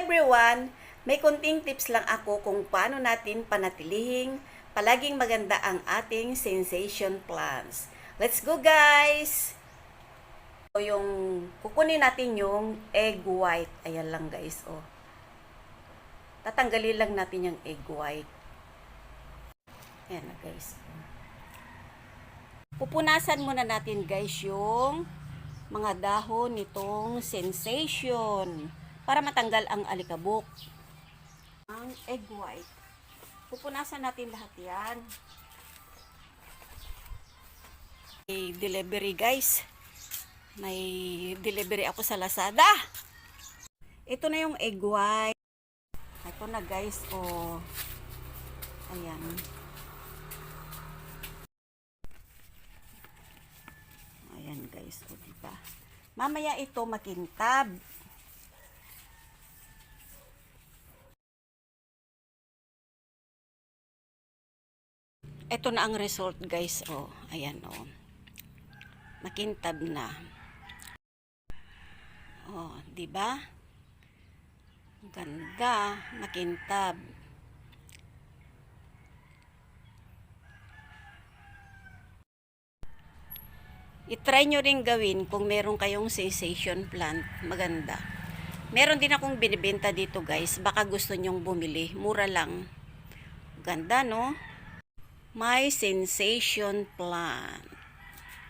everyone! May konting tips lang ako kung paano natin panatilihing palaging maganda ang ating sensation plants. Let's go guys! So, kukunin natin yung egg white. Ayan lang guys, oh. Tatanggalin lang natin yung egg white. Ayan na guys. Pupunasan muna natin guys yung mga dahon nitong sensation para matanggal ang alikabok. Ang egg white. Pupunasan natin lahat yan. May delivery guys. May delivery ako sa Lazada. Ito na yung egg white. Ito na guys, oh. Ayan. Ayan guys, oh, diba? Mamaya ito makintab. Ito na ang result guys, oh. Ayan, oh. Makintab na. Oh, diba? Ganda, makintab. I-try nyo rin gawin kung meron kayong sensation plant. Maganda. Meron din akong binibenta dito guys. Baka gusto nyong bumili. Mura lang. Ganda no? My sensation plant.